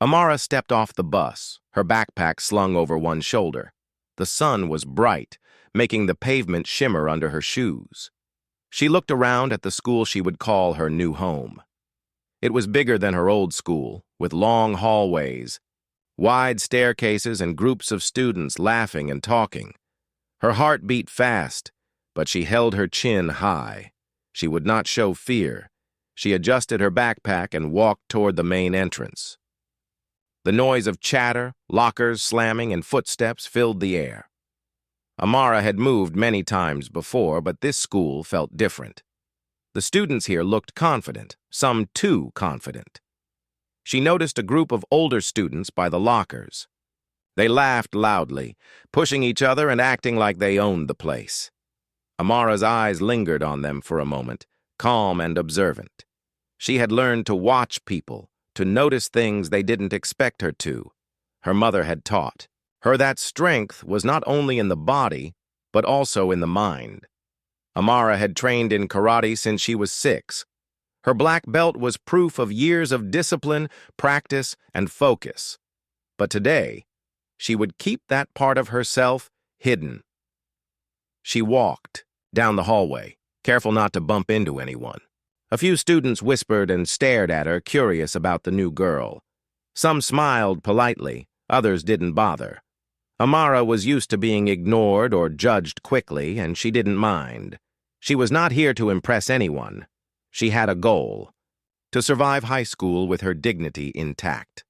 Amara stepped off the bus, her backpack slung over one shoulder. The sun was bright, making the pavement shimmer under her shoes. She looked around at the school she would call her new home. It was bigger than her old school, with long hallways, wide staircases, and groups of students laughing and talking. Her heart beat fast, but she held her chin high. She would not show fear. She adjusted her backpack and walked toward the main entrance. The noise of chatter, lockers slamming, and footsteps filled the air. Amara had moved many times before, but this school felt different. The students here looked confident, some too confident. She noticed a group of older students by the lockers. They laughed loudly, pushing each other and acting like they owned the place. Amara's eyes lingered on them for a moment, calm and observant. She had learned to watch people, to notice things they didn't expect her to. Her mother had taught her that strength was not only in the body, but also in the mind. Amara had trained in karate since she was 6. Her black belt was proof of years of discipline, practice, and focus. But today, she would keep that part of herself hidden. She walked down the hallway, careful not to bump into anyone. A few students whispered and stared at her, curious about the new girl. Some smiled politely, others didn't bother. Amara was used to being ignored or judged quickly, and she didn't mind. She was not here to impress anyone. She had a goal: to survive high school with her dignity intact.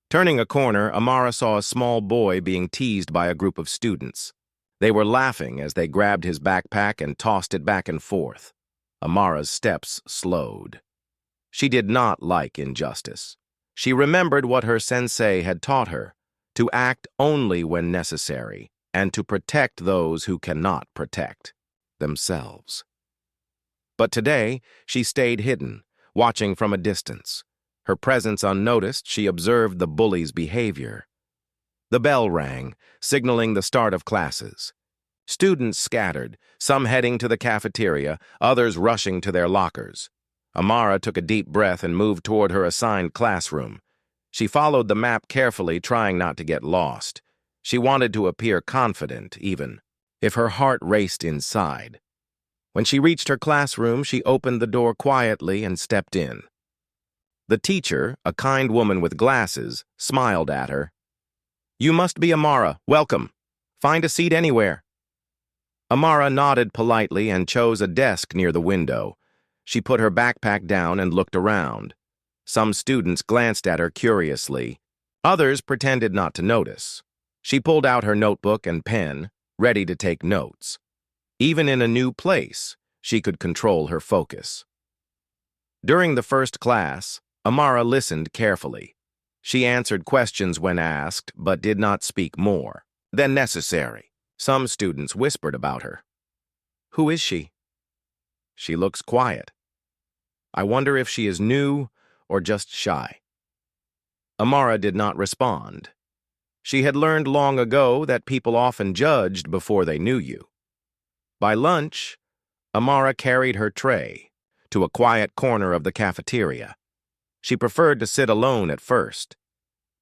Turning a corner, Amara saw a small boy being teased by a group of students. They were laughing as they grabbed his backpack and tossed it back and forth. Amara's steps slowed. She did not like injustice. She remembered what her sensei had taught her: to act only when necessary, and to protect those who cannot protect themselves. But today, she stayed hidden, watching from a distance. Her presence unnoticed, she observed the bullies' behavior. The bell rang, signaling the start of classes. Students scattered, some heading to the cafeteria, others rushing to their lockers. Amara took a deep breath and moved toward her assigned classroom. She followed the map carefully, trying not to get lost. She wanted to appear confident, even if her heart raced inside. When she reached her classroom, she opened the door quietly and stepped in. The teacher, a kind woman with glasses, smiled at her. "You must be Amara. Welcome. Find a seat anywhere." Amara nodded politely and chose a desk near the window. She put her backpack down and looked around. Some students glanced at her curiously. Others pretended not to notice. She pulled out her notebook and pen, ready to take notes. Even in a new place, she could control her focus. During the first class, Amara listened carefully. She answered questions when asked, but did not speak more than necessary. Some students whispered about her. "Who is she?" "She looks quiet. I wonder if she is new or just shy." Amara did not respond. She had learned long ago that people often judged before they knew you. By lunch, Amara carried her tray to a quiet corner of the cafeteria. She preferred to sit alone at first.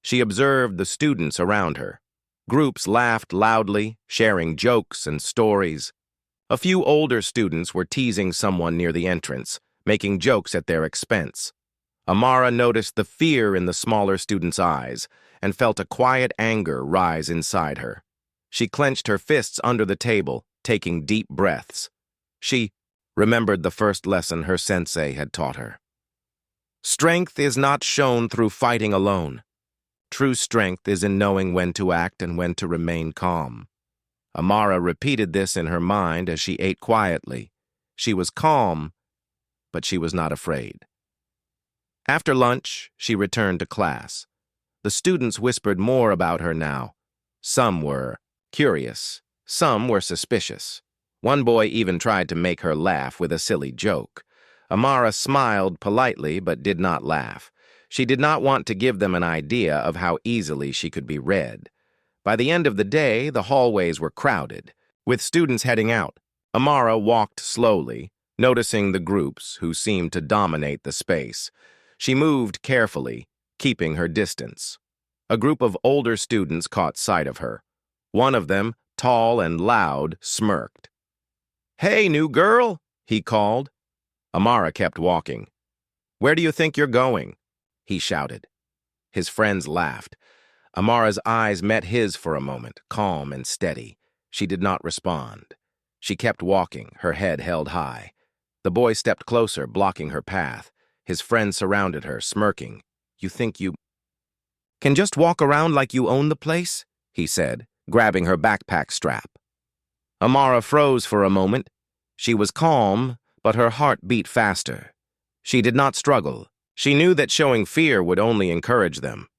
She observed the students around her. Groups laughed loudly, sharing jokes and stories. A few older students were teasing someone near the entrance, making jokes at their expense. Amara noticed the fear in the smaller students' eyes and felt a quiet anger rise inside her. She clenched her fists under the table, taking deep breaths. She remembered the first lesson her sensei had taught her. Strength is not shown through fighting alone. True strength is in knowing when to act and when to remain calm. Amara repeated this in her mind as she ate quietly. She was calm, but she was not afraid. After lunch, she returned to class. The students whispered more about her now. Some were curious, some were suspicious. One boy even tried to make her laugh with a silly joke. Amara smiled politely but did not laugh. She did not want to give them an idea of how easily she could be read. By the end of the day, the hallways were crowded. With students heading out, Amara walked slowly, noticing the groups who seemed to dominate the space. She moved carefully, keeping her distance. A group of older students caught sight of her. One of them, tall and loud, smirked. "Hey, new girl," he called. Amara kept walking. "Where do you think you're going?" he shouted. His friends laughed. Amara's eyes met his for a moment, calm and steady. She did not respond. She kept walking, her head held high. The boy stepped closer, blocking her path. His friends surrounded her, smirking. "You think you can just walk around like you own the place?" he said, grabbing her backpack strap. Amara froze for a moment. She was calm, but her heart beat faster. She did not struggle. She knew that showing fear would only encourage them.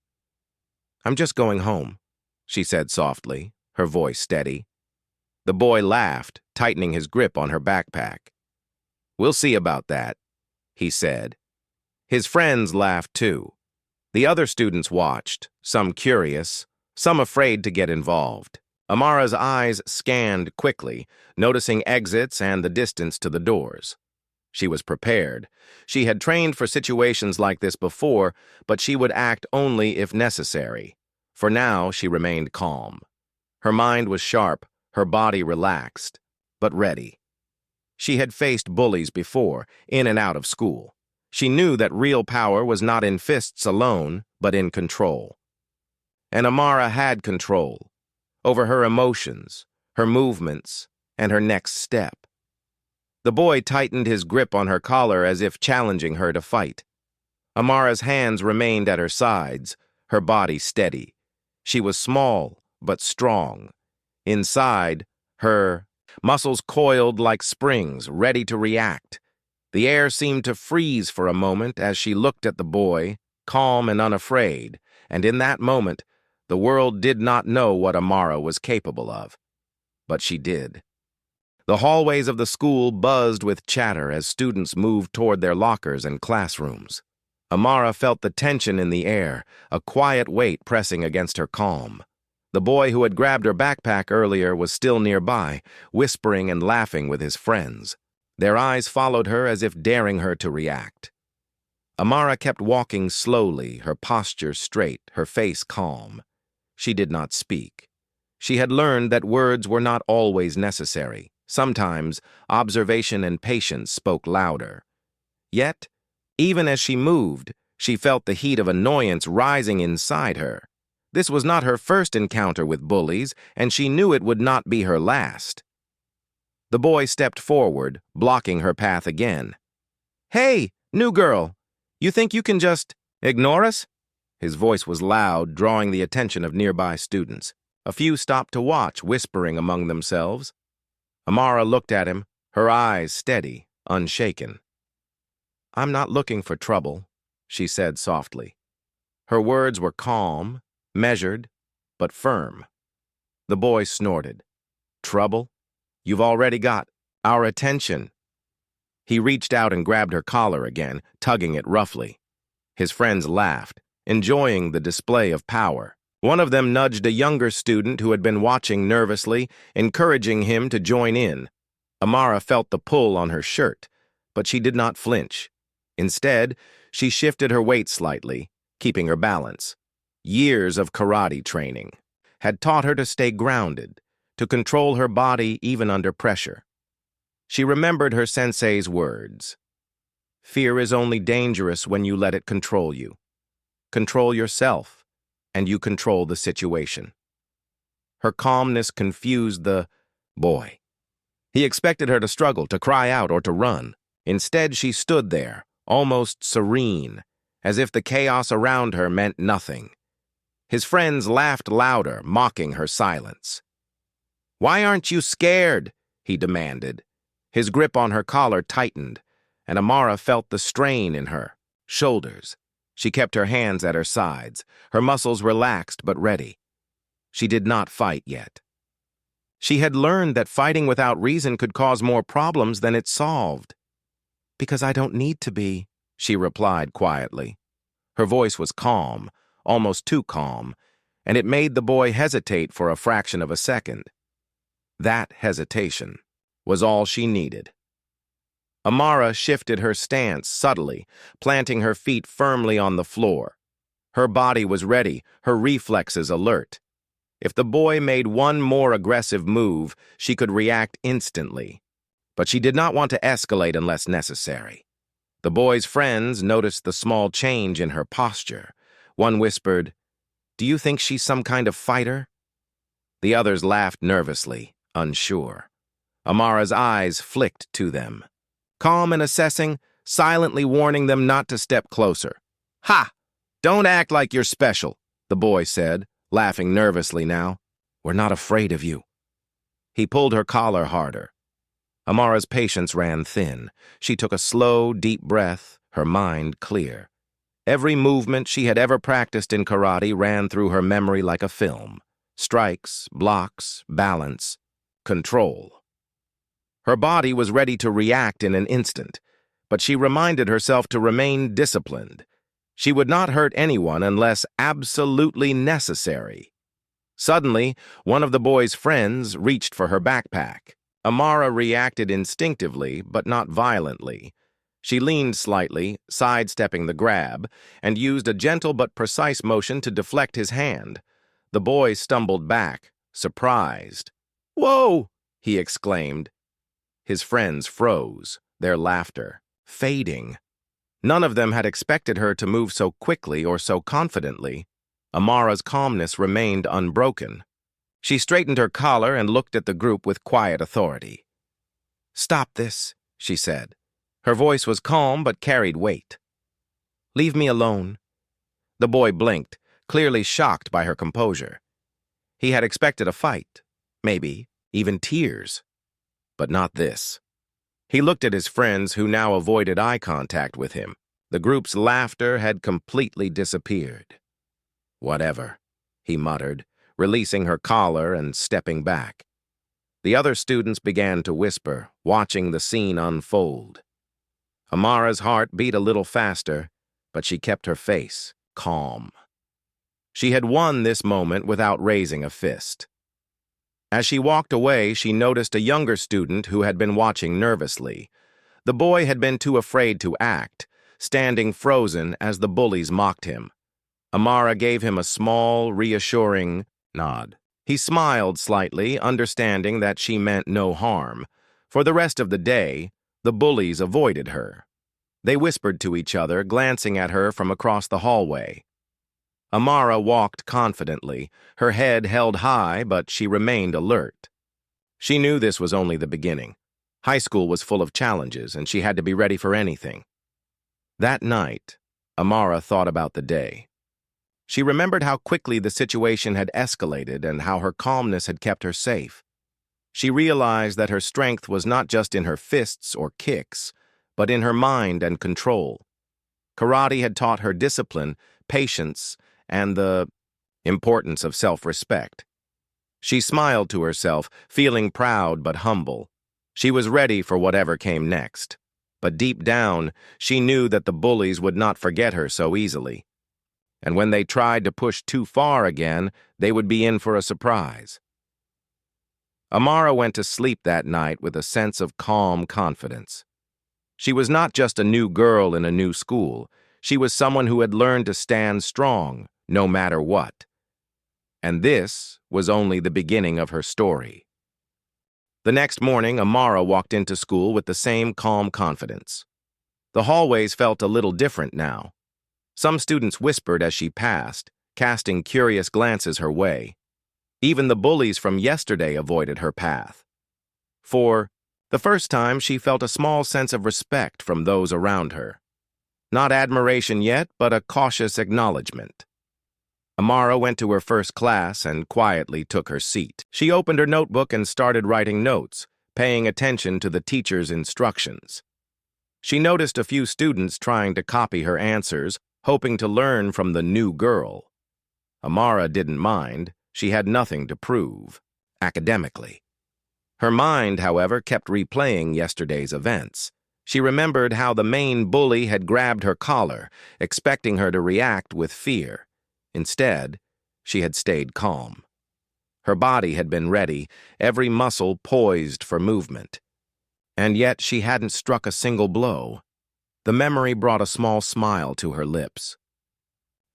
"I'm just going home," she said softly, her voice steady. The boy laughed, tightening his grip on her backpack. "We'll see about that," he said. His friends laughed too. The other students watched, some curious, some afraid to get involved. Amara's eyes scanned quickly, noticing exits and the distance to the doors. She was prepared. She had trained for situations like this before, but she would act only if necessary. For now, she remained calm. Her mind was sharp, her body relaxed, but ready. She had faced bullies before, in and out of school. She knew that real power was not in fists alone, but in control. And Amara had control over her emotions, her movements, and her next step. The boy tightened his grip on her collar as if challenging her to fight. Amara's hands remained at her sides, her body steady. She was small, but strong. Inside, her muscles coiled like springs, ready to react. The air seemed to freeze for a moment as she looked at the boy, calm and unafraid, and in that moment, the world did not know what Amara was capable of. But she did. The hallways of the school buzzed with chatter as students moved toward their lockers and classrooms. Amara felt the tension in the air, a quiet weight pressing against her calm. The boy who had grabbed her backpack earlier was still nearby, whispering and laughing with his friends. Their eyes followed her as if daring her to react. Amara kept walking slowly, her posture straight, her face calm. She did not speak. She had learned that words were not always necessary. Sometimes, observation and patience spoke louder. Yet, even as she moved, she felt the heat of annoyance rising inside her. This was not her first encounter with bullies, and she knew it would not be her last. The boy stepped forward, blocking her path again. "Hey, new girl, you think you can just ignore us?" His voice was loud, drawing the attention of nearby students. A few stopped to watch, whispering among themselves. Amara looked at him, her eyes steady, unshaken. "I'm not looking for trouble," she said softly. Her words were calm, measured, but firm. The boy snorted. "Trouble? You've already got our attention." He reached out and grabbed her collar again, tugging it roughly. His friends laughed, enjoying the display of power. One of them nudged a younger student who had been watching nervously, encouraging him to join in. Amara felt the pull on her shirt, but she did not flinch. Instead, she shifted her weight slightly, keeping her balance. Years of karate training had taught her to stay grounded, to control her body even under pressure. She remembered her sensei's words. "Fear is only dangerous when you let it control you. Control yourself, and you control the situation." Her calmness confused the boy. He expected her to struggle, to cry out, or to run. Instead, she stood there, almost serene, as if the chaos around her meant nothing. His friends laughed louder, mocking her silence. "Why aren't you scared?" he demanded. His grip on her collar tightened, and Amara felt the strain in her shoulders. She kept her hands at her sides, her muscles relaxed but ready. She did not fight yet. She had learned that fighting without reason could cause more problems than it solved. "Because I don't need to be," she replied quietly. Her voice was calm, almost too calm, and it made the boy hesitate for a fraction of a second. That hesitation was all she needed. Amara shifted her stance subtly, planting her feet firmly on the floor. Her body was ready, her reflexes alert. If the boy made one more aggressive move, she could react instantly. But she did not want to escalate unless necessary. The boy's friends noticed the small change in her posture. One whispered, "Do you think she's some kind of fighter?" The others laughed nervously, unsure. Amara's eyes flicked to them. Calm and assessing, silently warning them not to step closer. "Ha! Don't act like you're special," the boy said, laughing nervously now. "We're not afraid of you." He pulled her collar harder. Amara's patience ran thin. She took a slow, deep breath, her mind clear. Every movement she had ever practiced in karate ran through her memory like a film. Strikes, blocks, balance, control. Her body was ready to react in an instant, but she reminded herself to remain disciplined. She would not hurt anyone unless absolutely necessary. Suddenly, one of the boy's friends reached for her backpack. Amara reacted instinctively, but not violently. She leaned slightly, sidestepping the grab, and used a gentle but precise motion to deflect his hand. The boy stumbled back, surprised. "Whoa!" he exclaimed. His friends froze, their laughter fading. None of them had expected her to move so quickly or so confidently. Amara's calmness remained unbroken. She straightened her collar and looked at the group with quiet authority. "Stop this," she said. Her voice was calm but carried weight. "Leave me alone." The boy blinked, clearly shocked by her composure. He had expected a fight, maybe even tears, but not this. He looked at his friends, who now avoided eye contact with him. The group's laughter had completely disappeared. "Whatever," he muttered, releasing her collar and stepping back. The other students began to whisper, watching the scene unfold. Amara's heart beat a little faster, but she kept her face calm. She had won this moment without raising a fist. As she walked away, she noticed a younger student who had been watching nervously. The boy had been too afraid to act, standing frozen as the bullies mocked him. Amara gave him a small, reassuring nod. He smiled slightly, understanding that she meant no harm. For the rest of the day, the bullies avoided her. They whispered to each other, glancing at her from across the hallway. Amara walked confidently, her head held high, but she remained alert. She knew this was only the beginning. High school was full of challenges, and she had to be ready for anything. That night, Amara thought about the day. She remembered how quickly the situation had escalated and how her calmness had kept her safe. She realized that her strength was not just in her fists or kicks, but in her mind and control. Karate had taught her discipline, patience, and the importance of self-respect. She smiled to herself, feeling proud but humble. She was ready for whatever came next. But deep down, she knew that the bullies would not forget her so easily. And when they tried to push too far again, they would be in for a surprise. Amara went to sleep that night with a sense of calm confidence. She was not just a new girl in a new school. She was someone who had learned to stand strong, no matter what. And this was only the beginning of her story. The next morning, Amara walked into school with the same calm confidence. The hallways felt a little different now. Some students whispered as she passed, casting curious glances her way. Even the bullies from yesterday avoided her path. For the first time, she felt a small sense of respect from those around her. Not admiration yet, but a cautious acknowledgement. Amara went to her first class and quietly took her seat. She opened her notebook and started writing notes, paying attention to the teacher's instructions. She noticed a few students trying to copy her answers, hoping to learn from the new girl. Amara didn't mind. She had nothing to prove, academically. Her mind, however, kept replaying yesterday's events. She remembered how the main bully had grabbed her collar, expecting her to react with fear. Instead, she had stayed calm. Her body had been ready, every muscle poised for movement. And yet she hadn't struck a single blow. The memory brought a small smile to her lips.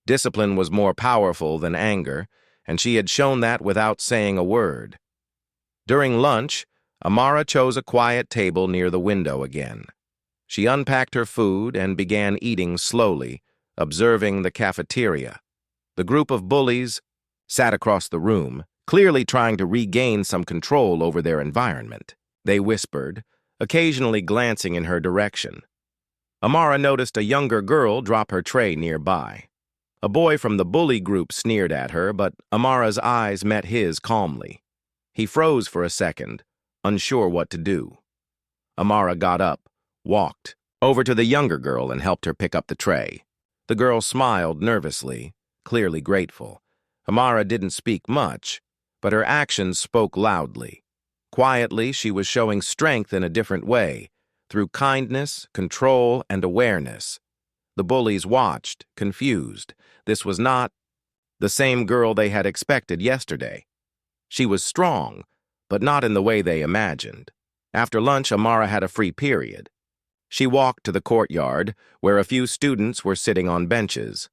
Discipline was more powerful than anger, and she had shown that without saying a word. During lunch, Amara chose a quiet table near the window again. She unpacked her food and began eating slowly, observing the cafeteria. The group of bullies sat across the room, clearly trying to regain some control over their environment. They whispered, occasionally glancing in her direction. Amara noticed a younger girl drop her tray nearby. A boy from the bully group sneered at her, but Amara's eyes met his calmly. He froze for a second, unsure what to do. Amara got up, walked over to the younger girl and helped her pick up the tray. The girl smiled nervously, clearly grateful. Amara didn't speak much, but her actions spoke loudly. Quietly, she was showing strength in a different way, through kindness, control, and awareness. The bullies watched, confused. This was not the same girl they had expected yesterday. She was strong, but not in the way they imagined. After lunch, Amara had a free period. She walked to the courtyard, where a few students were sitting on benches.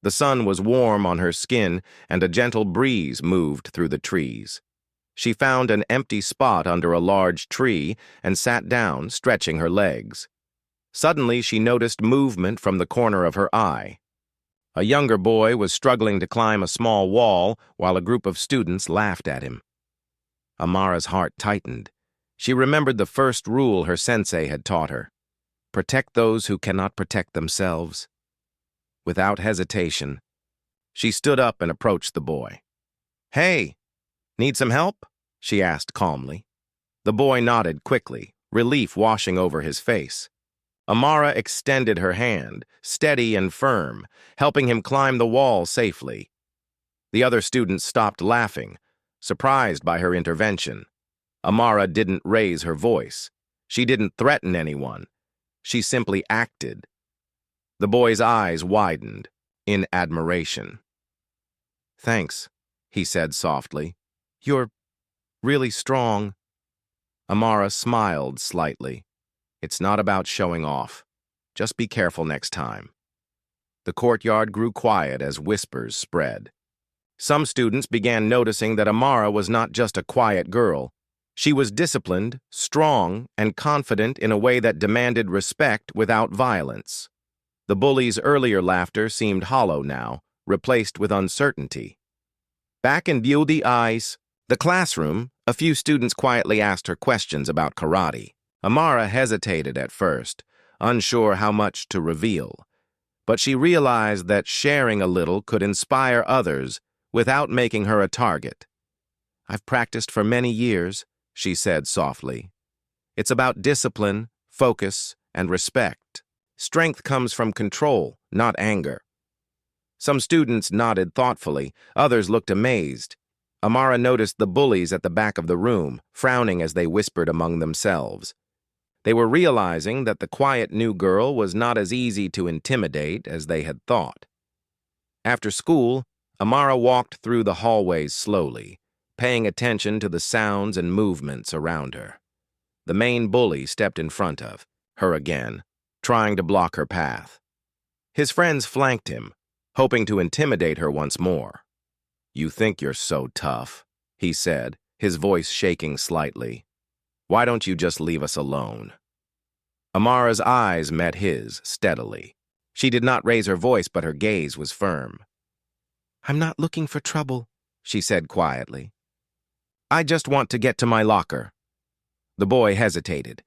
The sun was warm on her skin, and a gentle breeze moved through the trees. She found an empty spot under a large tree and sat down, stretching her legs. Suddenly, she noticed movement from the corner of her eye. A younger boy was struggling to climb a small wall while a group of students laughed at him. Amara's heart tightened. She remembered the first rule her sensei had taught her: protect those who cannot protect themselves. Without hesitation, she stood up and approached the boy. "Hey, need some help?" she asked calmly. The boy nodded quickly, relief washing over his face. Amara extended her hand, steady and firm, helping him climb the wall safely. The other students stopped laughing, surprised by her intervention. Amara didn't raise her voice. She didn't threaten anyone. She simply acted. The boy's eyes widened in admiration. "Thanks," he said softly. "You're really strong." Amara smiled slightly. "It's not about showing off. Just be careful next time." The courtyard grew quiet as whispers spread. Some students began noticing that Amara was not just a quiet girl. She was disciplined, strong, and confident in a way that demanded respect without violence. The bullies' earlier laughter seemed hollow now, replaced with uncertainty. Back in Bullies, the classroom, a few students quietly asked her questions about karate. Amara hesitated at first, unsure how much to reveal, but she realized that sharing a little could inspire others without making her a target. "I've practiced for many years," she said softly. "It's about discipline, focus, and respect. Strength comes from control, not anger." Some students nodded thoughtfully, others looked amazed. Amara noticed the bullies at the back of the room, frowning as they whispered among themselves. They were realizing that the quiet new girl was not as easy to intimidate as they had thought. After school, Amara walked through the hallways slowly, paying attention to the sounds and movements around her. The main bully stepped in front of her again, trying to block her path. His friends flanked him, hoping to intimidate her once more. "You think you're so tough," he said, his voice shaking slightly. "Why don't you just leave us alone?" Amara's eyes met his steadily. She did not raise her voice, but her gaze was firm. "I'm not looking for trouble," she said quietly. "I just want to get to my locker." The boy hesitated.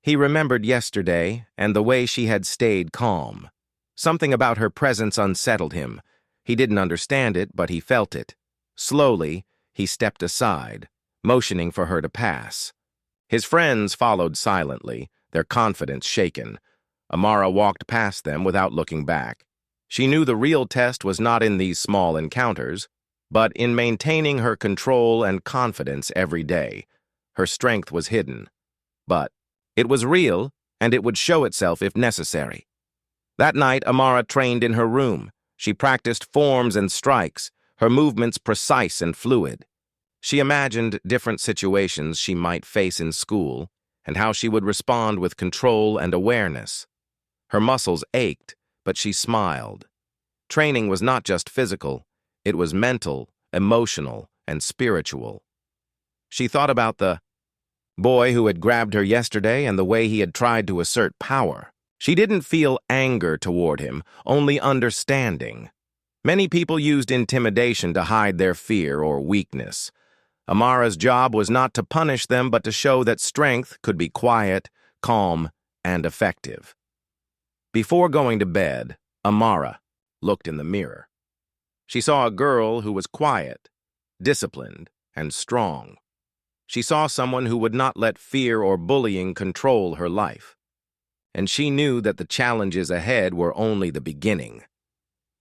He remembered yesterday and the way she had stayed calm. Something about her presence unsettled him. He didn't understand it, but he felt it. Slowly, he stepped aside, motioning for her to pass. His friends followed silently, their confidence shaken. Amara walked past them without looking back. She knew the real test was not in these small encounters, but in maintaining her control and confidence every day. Her strength was hidden, but it was real, and it would show itself if necessary. That night, Amara trained in her room. She practiced forms and strikes, her movements precise and fluid. She imagined different situations she might face in school and how she would respond with control and awareness. Her muscles ached, but she smiled. Training was not just physical, it was mental, emotional, and spiritual. She thought about the boy who had grabbed her yesterday and the way he had tried to assert power. She didn't feel anger toward him, only understanding. Many people used intimidation to hide their fear or weakness. Amara's job was not to punish them, but to show that strength could be quiet, calm, and effective. Before going to bed, Amara looked in the mirror. She saw a girl who was quiet, disciplined, and strong. She saw someone who would not let fear or bullying control her life. And she knew that the challenges ahead were only the beginning.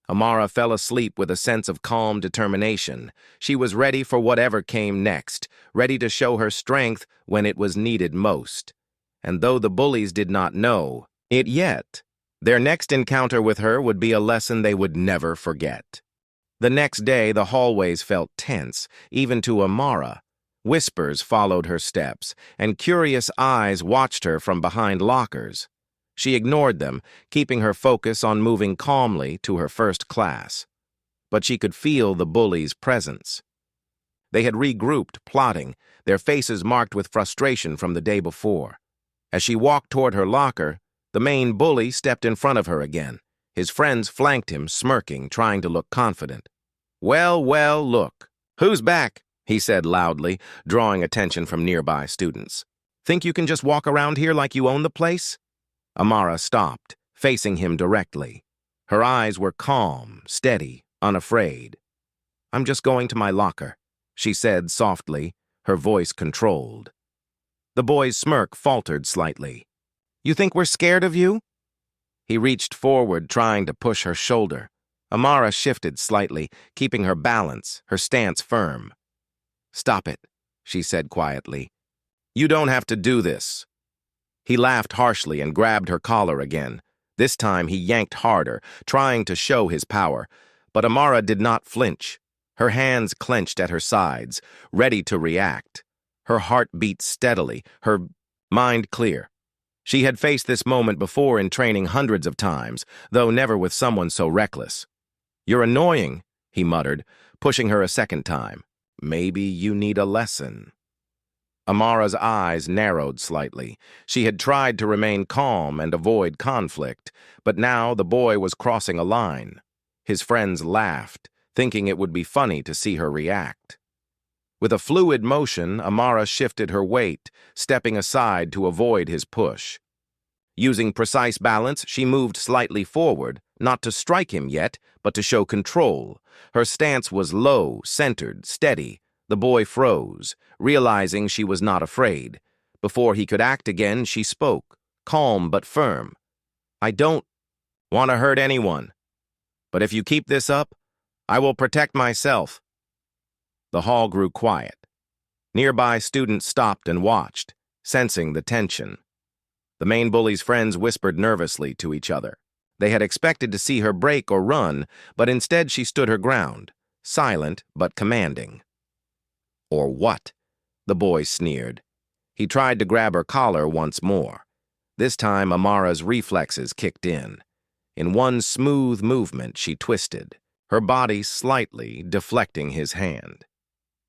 Amara fell asleep with a sense of calm determination. She was ready for whatever came next, ready to show her strength when it was needed most. And though the bullies did not know it yet, their next encounter with her would be a lesson they would never forget. The next day, the hallways felt tense, even to Amara. Whispers followed her steps, and curious eyes watched her from behind lockers. She ignored them, keeping her focus on moving calmly to her first class. But she could feel the bullies' presence. They had regrouped, plotting, their faces marked with frustration from the day before. As she walked toward her locker, the main bully stepped in front of her again. His friends flanked him, smirking, trying to look confident. "Well, well, look. Who's back?" he said loudly, drawing attention from nearby students. "Think you can just walk around here like you own the place?" Amara stopped, facing him directly. Her eyes were calm, steady, unafraid. "I'm just going to my locker," she said softly, her voice controlled. The boy's smirk faltered slightly. "You think we're scared of you?" He reached forward, trying to push her shoulder. Amara shifted slightly, keeping her balance, her stance firm. "Stop it," she said quietly. "You don't have to do this." He laughed harshly and grabbed her collar again. This time he yanked harder, trying to show his power. But Amara did not flinch. Her hands clenched at her sides, ready to react. Her heart beat steadily, her mind clear. She had faced this moment before in training hundreds of times, though never with someone so reckless. "You're annoying," he muttered, pushing her a second time. "Maybe you need a lesson." Amara's eyes narrowed slightly. She had tried to remain calm and avoid conflict, but now the boy was crossing a line. His friends laughed, thinking it would be funny to see her react. With a fluid motion, Amara shifted her weight, stepping aside to avoid his push. Using precise balance, she moved slightly forward, not to strike him yet, but to show control. Her stance was low, centered, steady. The boy froze, realizing she was not afraid. Before he could act again, she spoke, calm but firm. "I don't want to hurt anyone, but if you keep this up, I will protect myself." The hall grew quiet. Nearby students stopped and watched, sensing the tension. The main bully's friends whispered nervously to each other. They had expected to see her break or run, but instead she stood her ground, silent but commanding. "Or what?" the boy sneered. He tried to grab her collar once more. This time Amara's reflexes kicked in. In one smooth movement she twisted, her body slightly deflecting his hand.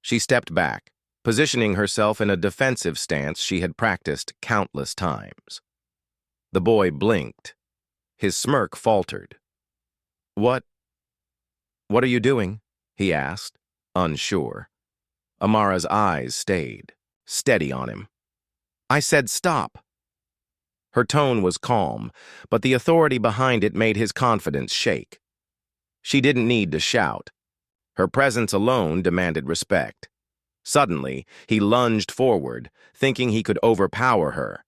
She stepped back, positioning herself in a defensive stance she had practiced countless times. The boy blinked. His smirk faltered. What are you doing?" he asked, unsure. Amara's eyes stayed, steady on him. "I said stop." Her tone was calm, but the authority behind it made his confidence shake. She didn't need to shout. Her presence alone demanded respect. Suddenly, he lunged forward, thinking he could overpower her.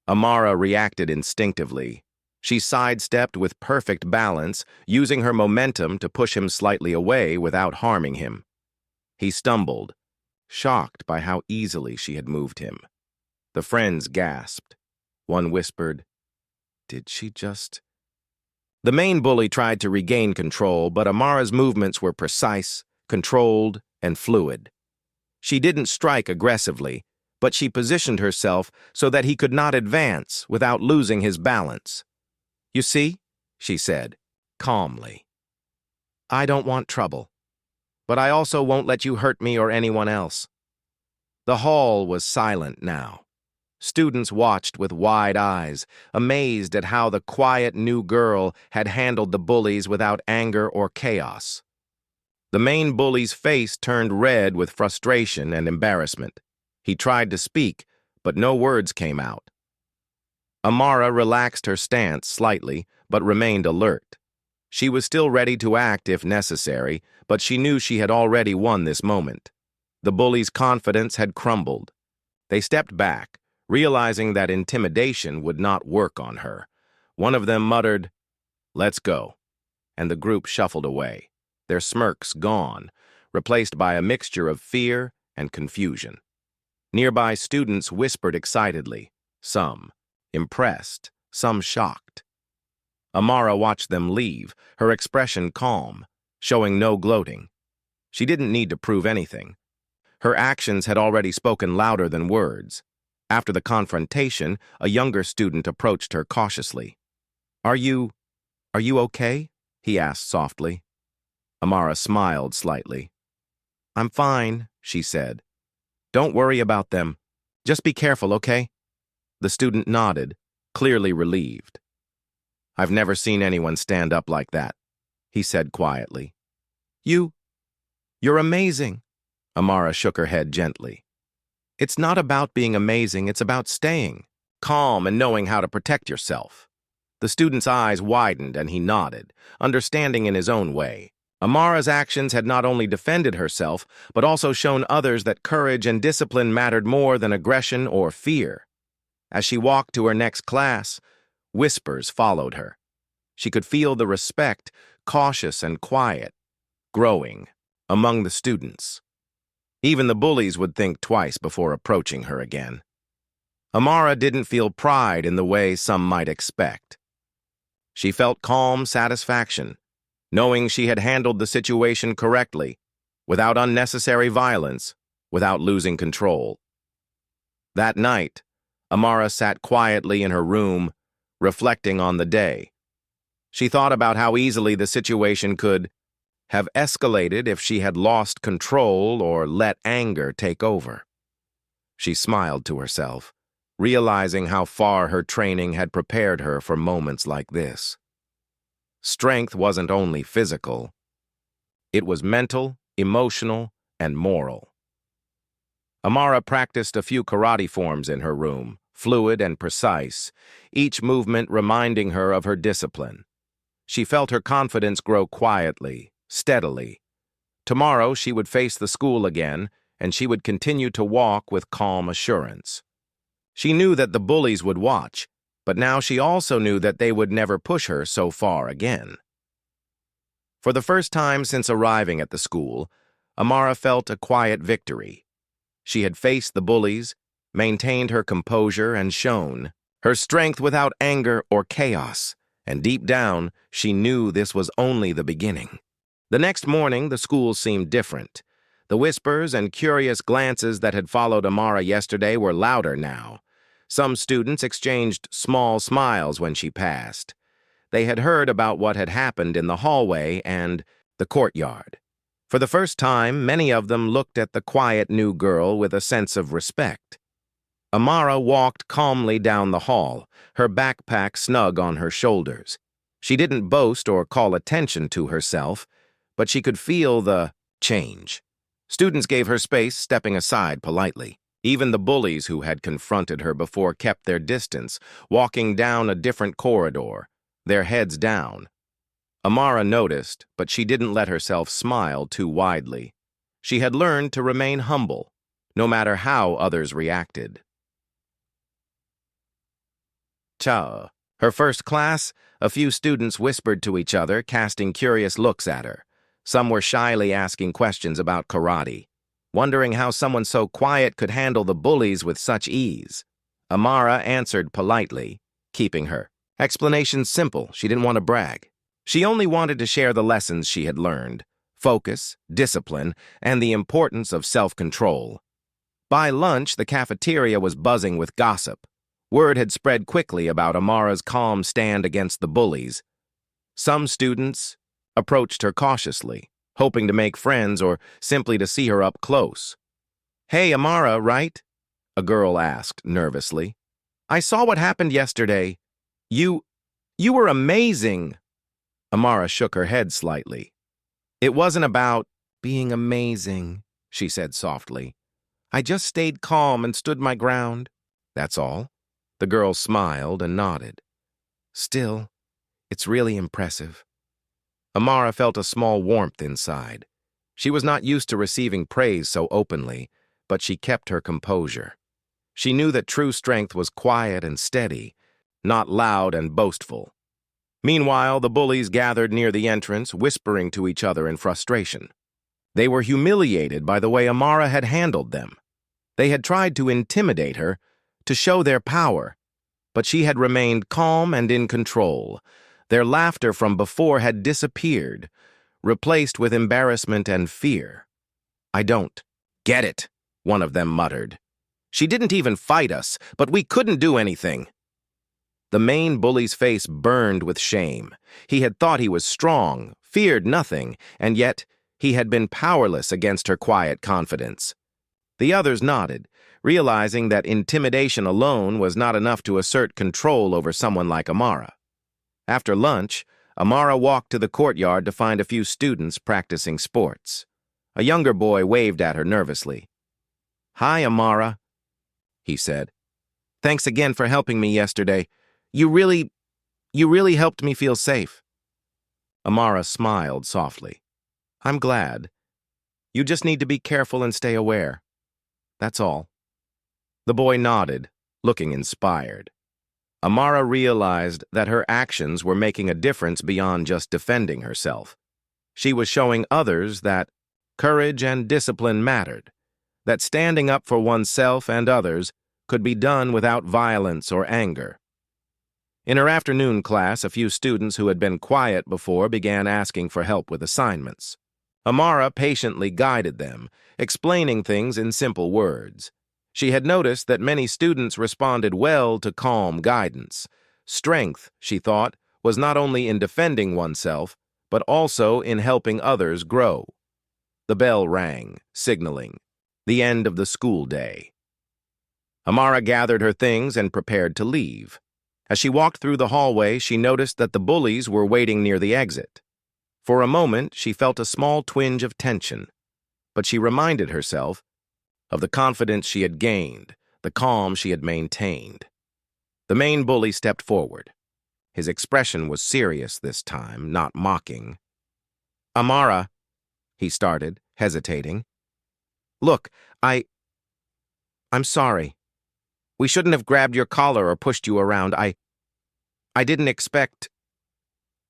Amara reacted instinctively. She sidestepped with perfect balance, using her momentum to push him slightly away without harming him. He stumbled, shocked by how easily she had moved him. The friends gasped. One whispered, "Did she just—" The main bully tried to regain control, but Amara's movements were precise, controlled, and fluid. She didn't strike aggressively, but she positioned herself so that he could not advance without losing his balance. "You see?" she said, calmly. I don't want trouble, but I also won't let you hurt me or anyone else." The hall was silent now. Students watched with wide eyes, amazed at how the quiet new girl had handled the bullies without anger or chaos. The main bully's face turned red with frustration and embarrassment. He tried to speak, but no words came out. Amara relaxed her stance slightly, but remained alert. She was still ready to act if necessary, but she knew she had already won this moment. The bully's confidence had crumbled. They stepped back, realizing that intimidation would not work on her. One of them muttered, "Let's go," and the group shuffled away, their smirks gone, replaced by a mixture of fear and confusion. Nearby students whispered excitedly, some impressed, some shocked. Amara watched them leave, her expression calm, showing no gloating. She didn't need to prove anything. Her actions had already spoken louder than words. After the confrontation, a younger student approached her cautiously. Are you okay?" he asked softly. Amara smiled slightly. "I'm fine," she said. "Don't worry about them. Just be careful, okay?" The student nodded, clearly relieved. "I've never seen anyone stand up like that," he said quietly. You're amazing." Amara shook her head gently. "It's not about being amazing, it's about staying calm and knowing how to protect yourself." The student's eyes widened and he nodded, understanding in his own way. Amara's actions had not only defended herself, but also shown others that courage and discipline mattered more than aggression or fear. As she walked to her next class, whispers followed her. She could feel the respect, cautious and quiet, growing among the students. Even the bullies would think twice before approaching her again. Amara didn't feel pride in the way some might expect. She felt calm satisfaction, knowing she had handled the situation correctly, without unnecessary violence, without losing control. That night, Amara sat quietly in her room, reflecting on the day. She thought about how easily the situation could have escalated if she had lost control or let anger take over. She smiled to herself, realizing how far her training had prepared her for moments like this. Strength wasn't only physical. It was mental, emotional, and moral. Amara practiced a few karate forms in her room, fluid and precise, each movement reminding her of her discipline. She felt her confidence grow quietly, steadily. Tomorrow she would face the school again, and she would continue to walk with calm assurance. She knew that the bullies would watch, but now she also knew that they would never push her so far again. For the first time since arriving at the school, Amara felt a quiet victory. She had faced the bullies, maintained her composure, and shown her strength without anger or chaos, and deep down, she knew this was only the beginning. The next morning, the school seemed different. The whispers and curious glances that had followed Amara yesterday were louder now. Some students exchanged small smiles when she passed. They had heard about what had happened in the hallway and the courtyard. For the first time, many of them looked at the quiet new girl with a sense of respect. Amara walked calmly down the hall, her backpack snug on her shoulders. She didn't boast or call attention to herself, but she could feel the change. Students gave her space, stepping aside politely. Even the bullies who had confronted her before kept their distance, walking down a different corridor, their heads down. Amara noticed, but she didn't let herself smile too widely. She had learned to remain humble, no matter how others reacted. Her first class, a few students whispered to each other, casting curious looks at her. Some were shyly asking questions about karate, wondering how someone so quiet could handle the bullies with such ease. Amara answered politely, keeping her explanation simple. She didn't want to brag. She only wanted to share the lessons she had learned: focus, discipline, and the importance of self-control. By lunch, the cafeteria was buzzing with gossip. Word had spread quickly about Amara's calm stand against the bullies. Some students approached her cautiously, hoping to make friends or simply to see her up close. "Hey, Amara, right?" a girl asked nervously. "I saw what happened yesterday. You were amazing." Amara shook her head slightly. "It wasn't about being amazing," she said softly. "I just stayed calm and stood my ground. That's all." The girl smiled and nodded. "Still, it's really impressive." Amara felt a small warmth inside. She was not used to receiving praise so openly, but she kept her composure. She knew that true strength was quiet and steady, not loud and boastful. Meanwhile, the bullies gathered near the entrance, whispering to each other in frustration. They were humiliated by the way Amara had handled them. They had tried to intimidate her, to show their power, but she had remained calm and in control. Their laughter from before had disappeared, replaced with embarrassment and fear. "I don't get it," one of them muttered. "She didn't even fight us, but we couldn't do anything." The main bully's face burned with shame. He had thought he was strong, feared nothing, and yet he had been powerless against her quiet confidence. The others nodded, realizing that intimidation alone was not enough to assert control over someone like Amara. After lunch, Amara walked to the courtyard to find a few students practicing sports. A younger boy waved at her nervously. "Hi, Amara," he said. "Thanks again for helping me yesterday. You really helped me feel safe." Amara smiled softly. "I'm glad. You just need to be careful and stay aware. That's all." The boy nodded, looking inspired. Amara realized that her actions were making a difference beyond just defending herself. She was showing others that courage and discipline mattered, that standing up for oneself and others could be done without violence or anger. In her afternoon class, a few students who had been quiet before began asking for help with assignments. Amara patiently guided them, explaining things in simple words. She had noticed that many students responded well to calm guidance. Strength, she thought, was not only in defending oneself, but also in helping others grow. The bell rang, signaling the end of the school day. Amara gathered her things and prepared to leave. As she walked through the hallway, she noticed that the bullies were waiting near the exit. For a moment, she felt a small twinge of tension, but she reminded herself of the confidence she had gained, the calm she had maintained. The main bully stepped forward. His expression was serious this time, not mocking. "Amara," he started, hesitating. "Look, I'm sorry. We shouldn't have grabbed your collar or pushed you around. I didn't expect—"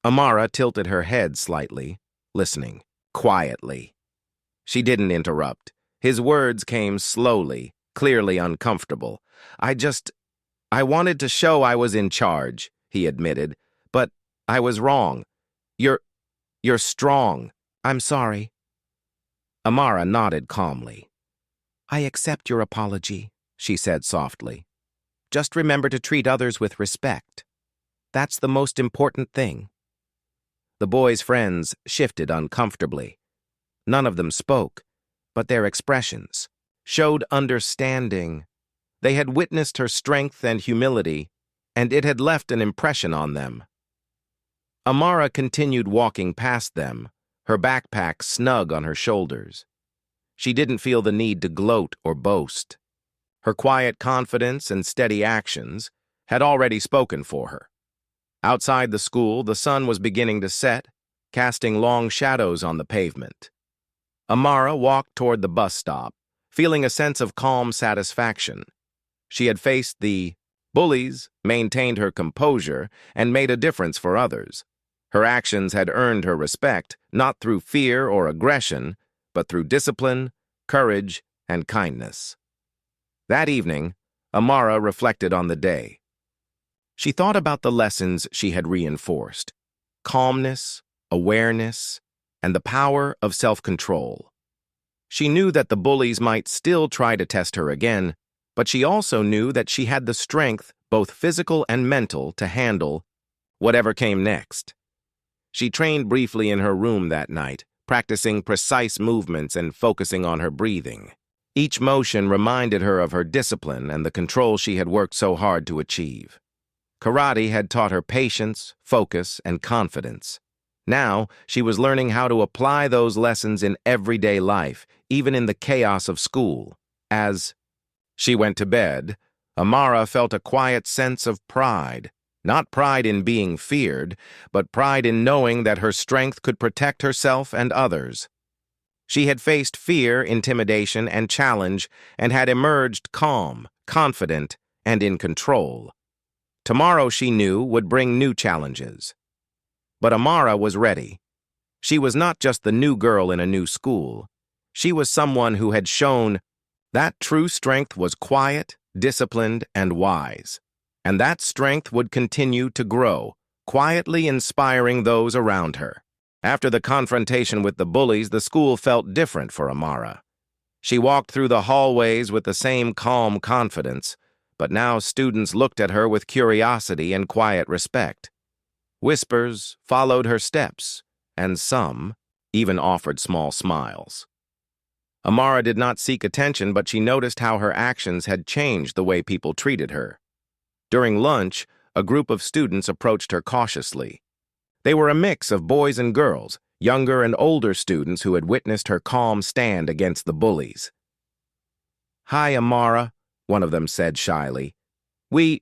Amara tilted her head slightly, listening, quietly. She didn't interrupt. His words came slowly, clearly uncomfortable. I wanted to show I was in charge," he admitted, "but I was wrong. You're strong. I'm sorry." Amara nodded calmly. "I accept your apology," she said softly. "Just remember to treat others with respect. That's the most important thing." The boys' friends shifted uncomfortably. None of them spoke, but their expressions showed understanding. They had witnessed her strength and humility, and it had left an impression on them. Amara continued walking past them, her backpack snug on her shoulders. She didn't feel the need to gloat or boast. Her quiet confidence and steady actions had already spoken for her. Outside the school, the sun was beginning to set, casting long shadows on the pavement. Amara walked toward the bus stop, feeling a sense of calm satisfaction. She had faced the bullies, maintained her composure, and made a difference for others. Her actions had earned her respect, not through fear or aggression, but through discipline, courage, and kindness. That evening, Amara reflected on the day. She thought about the lessons she had reinforced: calmness, awareness, and the power of self-control. She knew that the bullies might still try to test her again, but she also knew that she had the strength, both physical and mental, to handle whatever came next. She trained briefly in her room that night, practicing precise movements and focusing on her breathing. Each motion reminded her of her discipline and the control she had worked so hard to achieve. Karate had taught her patience, focus, and confidence. Now, she was learning how to apply those lessons in everyday life, even in the chaos of school. As she went to bed, Amara felt a quiet sense of pride. Not pride in being feared, but pride in knowing that her strength could protect herself and others. She had faced fear, intimidation, and challenge, and had emerged calm, confident, and in control. Tomorrow, she knew, would bring new challenges. But Amara was ready. She was not just the new girl in a new school. She was someone who had shown that true strength was quiet, disciplined, and wise. And that strength would continue to grow, quietly inspiring those around her. After the confrontation with the bullies, the school felt different for Amara. She walked through the hallways with the same calm confidence, but now students looked at her with curiosity and quiet respect. Whispers followed her steps, and some even offered small smiles. Amara did not seek attention, but she noticed how her actions had changed the way people treated her. During lunch, a group of students approached her cautiously. They were a mix of boys and girls, younger and older students who had witnessed her calm stand against the bullies. "Hi, Amara," one of them said shyly. We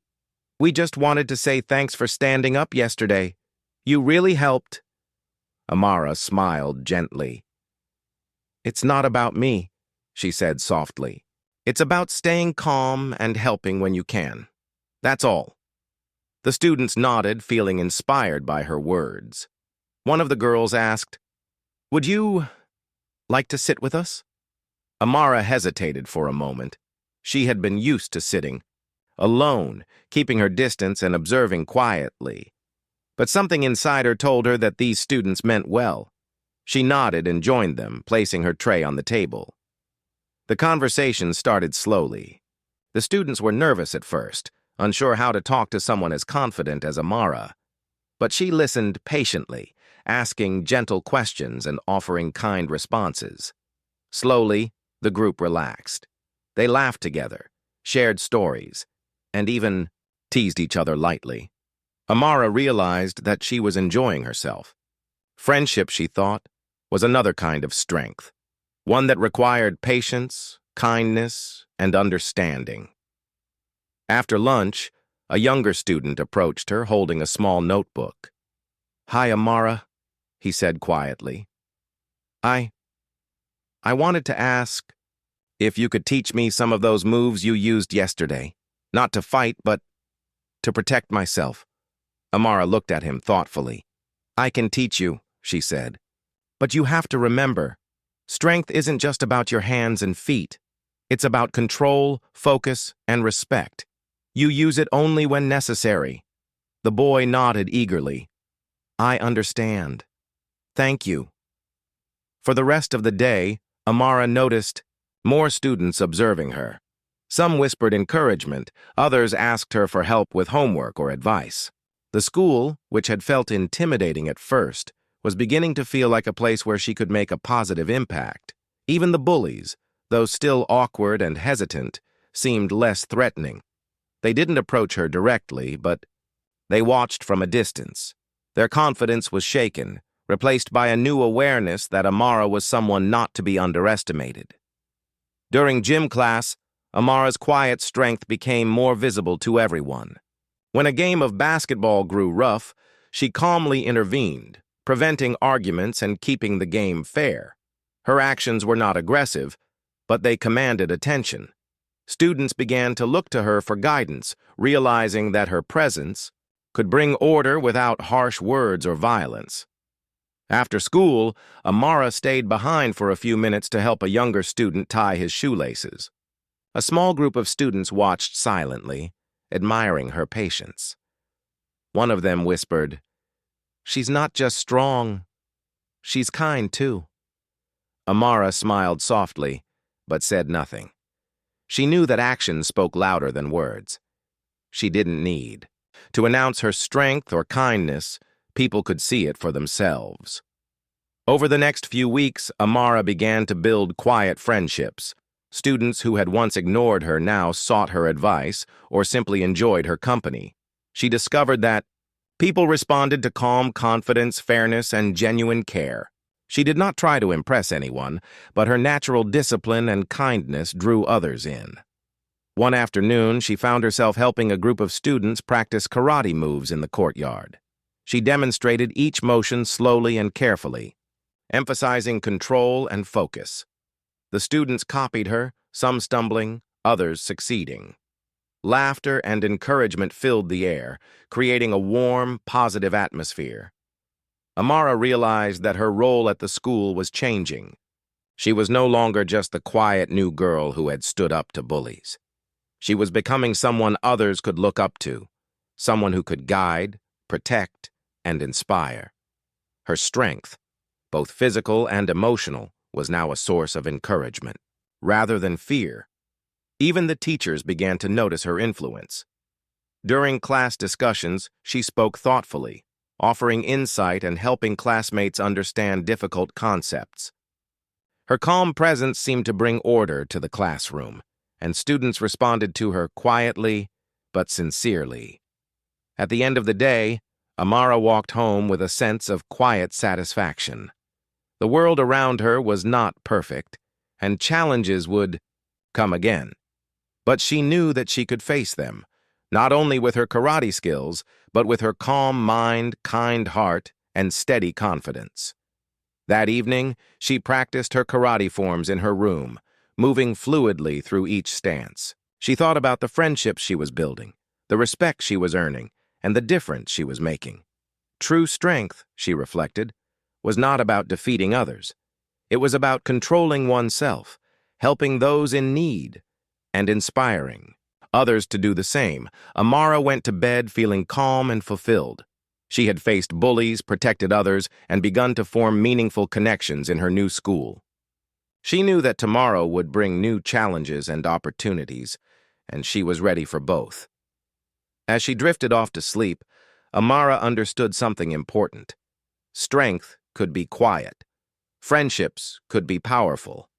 just wanted to say thanks for standing up yesterday. You really helped." Amara smiled gently. "It's not about me," she said softly. "It's about staying calm and helping when you can. That's all." The students nodded, feeling inspired by her words. One of the girls asked, "Would you like to sit with us?" Amara hesitated for a moment. She had been used to sitting, alone, keeping her distance and observing quietly. But something inside her told her that these students meant well. She nodded and joined them, placing her tray on the table. The conversation started slowly. The students were nervous at first, unsure how to talk to someone as confident as Amara. But she listened patiently, asking gentle questions and offering kind responses. Slowly, the group relaxed. They laughed together, shared stories, and even teased each other lightly. Amara realized that she was enjoying herself. Friendship, she thought, was another kind of strength, one that required patience, kindness, and understanding. After lunch, a younger student approached her holding a small notebook. "Hi, Amara," he said quietly. I wanted to ask if you could teach me some of those moves you used yesterday. Not to fight, but to protect myself." Amara looked at him thoughtfully. "I can teach you," she said. "But you have to remember, strength isn't just about your hands and feet. It's about control, focus, and respect. You use it only when necessary." The boy nodded eagerly. "I understand. Thank you." For the rest of the day, Amara noticed more students observing her. Some whispered encouragement, others asked her for help with homework or advice. The school, which had felt intimidating at first, was beginning to feel like a place where she could make a positive impact. Even the bullies, though still awkward and hesitant, seemed less threatening. They didn't approach her directly, but they watched from a distance. Their confidence was shaken, replaced by a new awareness that Amara was someone not to be underestimated. During gym class, Amara's quiet strength became more visible to everyone. When a game of basketball grew rough, she calmly intervened, preventing arguments and keeping the game fair. Her actions were not aggressive, but they commanded attention. Students began to look to her for guidance, realizing that her presence could bring order without harsh words or violence. After school, Amara stayed behind for a few minutes to help a younger student tie his shoelaces. A small group of students watched silently, admiring her patience. One of them whispered, "She's not just strong, she's kind too." Amara smiled softly, but said nothing. She knew that actions spoke louder than words. She didn't need to announce her strength or kindness. People could see it for themselves. Over the next few weeks, Amara began to build quiet friendships. Students who had once ignored her now sought her advice or simply enjoyed her company. She discovered that people responded to calm confidence, fairness, and genuine care. She did not try to impress anyone, but her natural discipline and kindness drew others in. One afternoon, she found herself helping a group of students practice karate moves in the courtyard. She demonstrated each motion slowly and carefully, emphasizing control and focus. The students copied her, some stumbling, others succeeding. Laughter and encouragement filled the air, creating a warm, positive atmosphere. Amara realized that her role at the school was changing. She was no longer just the quiet new girl who had stood up to bullies. She was becoming someone others could look up to, someone who could guide, protect, and inspire. Her strength, both physical and emotional, was now a source of encouragement, rather than fear. Even the teachers began to notice her influence. During class discussions, she spoke thoughtfully, offering insight and helping classmates understand difficult concepts. Her calm presence seemed to bring order to the classroom, and students responded to her quietly but sincerely. At the end of the day, Amara walked home with a sense of quiet satisfaction. The world around her was not perfect, and challenges would come again. But she knew that she could face them, not only with her karate skills, but with her calm mind, kind heart, and steady confidence. That evening, she practiced her karate forms in her room, moving fluidly through each stance. She thought about the friendships she was building, the respect she was earning, and the difference she was making. True strength, she reflected, was not about defeating others. It was about controlling oneself, helping those in need, and inspiring others to do the same. Amara went to bed feeling calm and fulfilled. She had faced bullies, protected others, and begun to form meaningful connections in her new school. She knew that tomorrow would bring new challenges and opportunities, and she was ready for both. As she drifted off to sleep, Amara understood something important. Strength could be quiet, friendships could be powerful,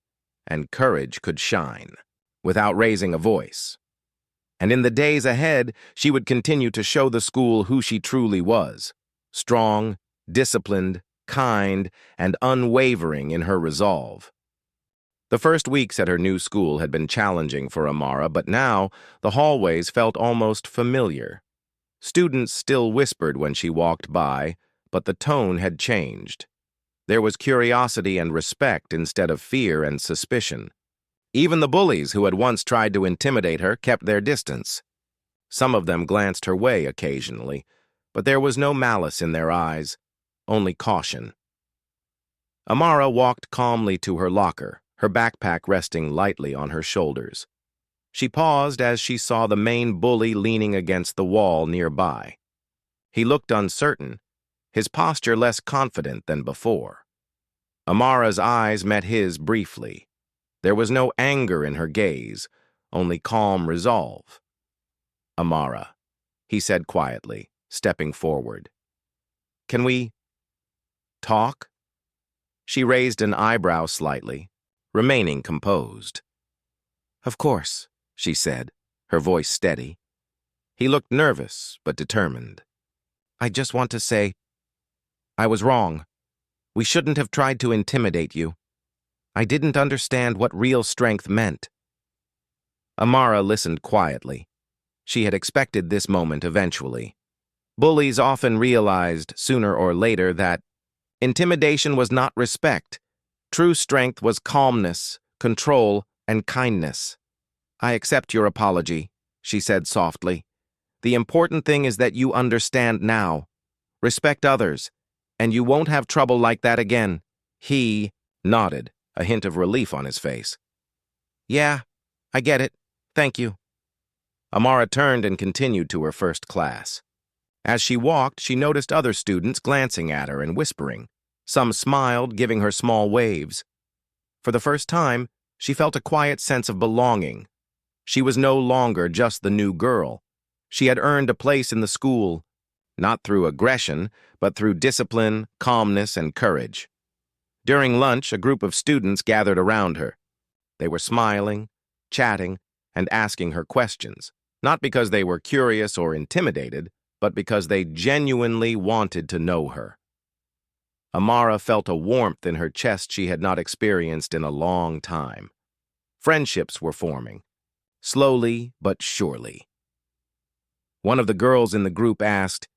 and courage could shine without raising a voice. And in the days ahead, she would continue to show the school who she truly was: strong, disciplined, kind, and unwavering in her resolve. The first weeks at her new school had been challenging for Amara, but now the hallways felt almost familiar. Students still whispered when she walked by, but the tone had changed. There was curiosity and respect instead of fear and suspicion. Even the bullies who had once tried to intimidate her kept their distance. Some of them glanced her way occasionally, but there was no malice in their eyes, only caution. Amara walked calmly to her locker, her backpack resting lightly on her shoulders. She paused as she saw the main bully leaning against the wall nearby. He looked uncertain, his posture less confident than before. Amara's eyes met his briefly. There was no anger in her gaze, only calm resolve. "Amara," he said quietly, stepping forward. "Can we talk?" She raised an eyebrow slightly, remaining composed. "Of course," she said, her voice steady. He looked nervous but determined. "I just want to say, I was wrong. We shouldn't have tried to intimidate you. I didn't understand what real strength meant." Amara listened quietly. She had expected this moment eventually. Bullies often realized, sooner or later, that intimidation was not respect. True strength was calmness, control, and kindness. "I accept your apology," she said softly. "The important thing is that you understand now. Respect others, and you won't have trouble like that again." He nodded, a hint of relief on his face. "Yeah, I get it. Thank you." Amara turned and continued to her first class. As she walked, she noticed other students glancing at her and whispering. Some smiled, giving her small waves. For the first time, she felt a quiet sense of belonging. She was no longer just the new girl. She had earned a place in the school. not through aggression, but through discipline, calmness, and courage. During lunch, a group of students gathered around her. They were smiling, chatting, and asking her questions, not because they were curious or intimidated, but because they genuinely wanted to know her. Amara felt a warmth in her chest she had not experienced in a long time. Friendships were forming, slowly but surely. One of the girls in the group asked,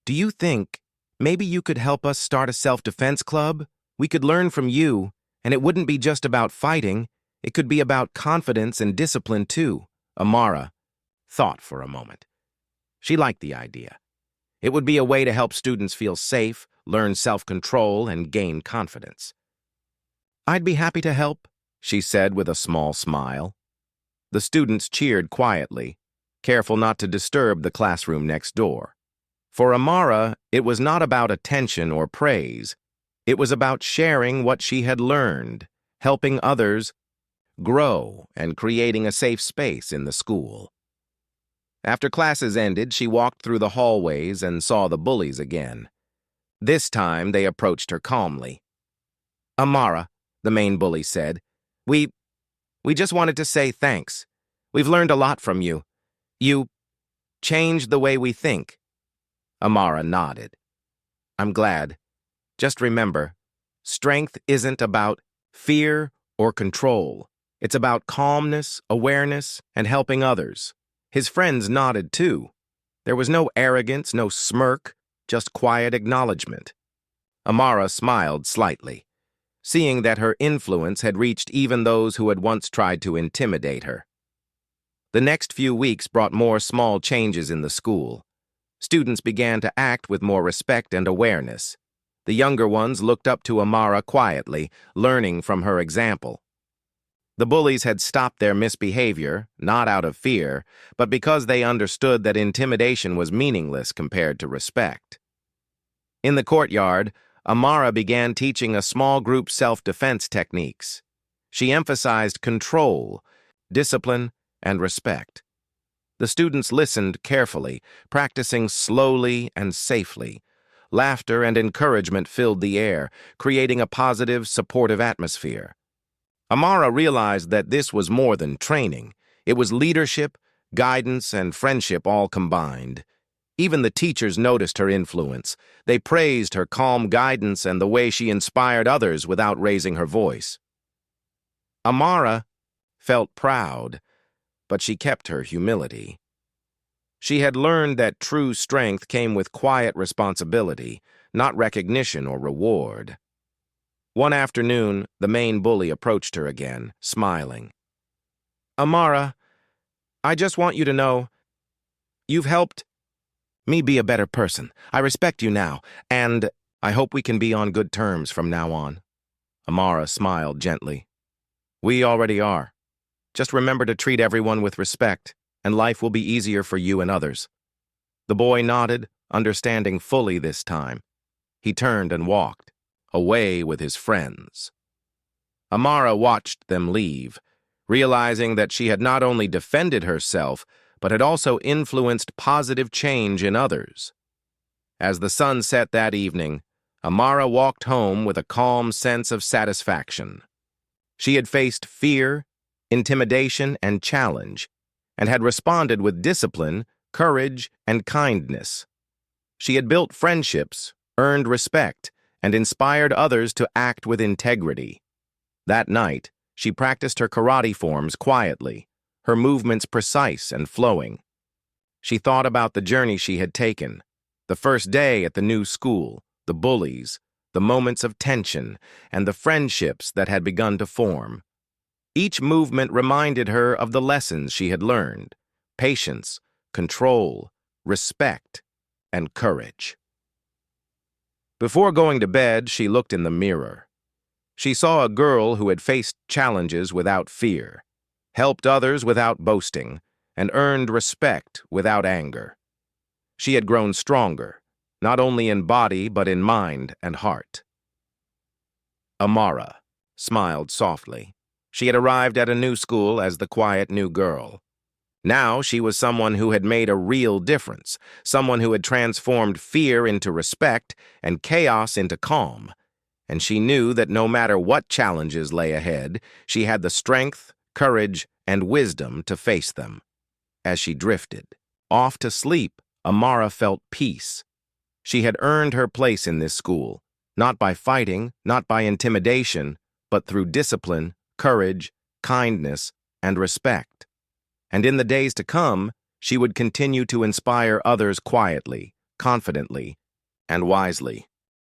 "Do you think maybe you could help us start a self-defense club? We could learn from you, and it wouldn't be just about fighting. It could be about confidence and discipline too." Amara thought for a moment. She liked the idea. It would be a way to help students feel safe, learn self-control, and gain confidence. "I'd be happy to help," she said with a small smile. The students cheered quietly, careful not to disturb the classroom next door. For Amara, it was not about attention or praise. It was about sharing what she had learned, helping others grow, and creating a safe space in the school. After classes ended, she walked through the hallways and saw the bullies again. This time, they approached her calmly. "Amara," the main bully said, We just wanted to say thanks. We've learned a lot from you. You changed the way we think." Amara nodded. "I'm glad. Just remember, strength isn't about fear or control. It's about calmness, awareness, and helping others." His friends nodded too. There was no arrogance, no smirk, just quiet acknowledgement. Amara smiled slightly, seeing that her influence had reached even those who had once tried to intimidate her. The next few weeks brought more small changes in the school. Students began to act with more respect and awareness. The younger ones looked up to Amara quietly, learning from her example. The bullies had stopped their misbehavior, not out of fear, but because they understood that intimidation was meaningless compared to respect. In the courtyard, Amara began teaching a small group self-defense techniques. She emphasized control, discipline, and respect. The students listened carefully, practicing slowly and safely. Laughter and encouragement filled the air, creating a positive, supportive atmosphere. Amara realized that this was more than training. It was leadership, guidance, and friendship all combined. Even the teachers noticed her influence. They praised her calm guidance and the way she inspired others without raising her voice. Amara felt proud, but she kept her humility. She had learned that true strength came with quiet responsibility, not recognition or reward. One afternoon, the main bully approached her again, smiling. "Amara, I just want you to know, you've helped me be a better person. I respect you now, and I hope we can be on good terms from now on." Amara smiled gently. "We already are. Just remember to treat everyone with respect, and life will be easier for you and others." The boy nodded, understanding fully this time. He turned and walked, away with his friends. Amara watched them leave, realizing that she had not only defended herself, but had also influenced positive change in others. As the sun set that evening, Amara walked home with a calm sense of satisfaction. She had faced fear, intimidation, and challenge, and had responded with discipline, courage, and kindness. She had built friendships, earned respect, and inspired others to act with integrity. That night, she practiced her karate forms quietly, her movements precise and flowing. She thought about the journey she had taken, the first day at the new school, the bullies, the moments of tension, and the friendships that had begun to form. Each movement reminded her of the lessons she had learned: patience, control, respect, and courage. Before going to bed, she looked in the mirror. She saw a girl who had faced challenges without fear, helped others without boasting, and earned respect without anger. She had grown stronger, not only in body but in mind and heart. Amara smiled softly. She had arrived at a new school as the quiet new girl. Now she was someone who had made a real difference, someone who had transformed fear into respect and chaos into calm. And she knew that no matter what challenges lay ahead, she had the strength, courage, and wisdom to face them. As she drifted off to sleep, Amara felt peace. She had earned her place in this school, not by fighting, not by intimidation, but through discipline, courage, kindness, and respect. And in the days to come, she would continue to inspire others quietly, confidently, and wisely.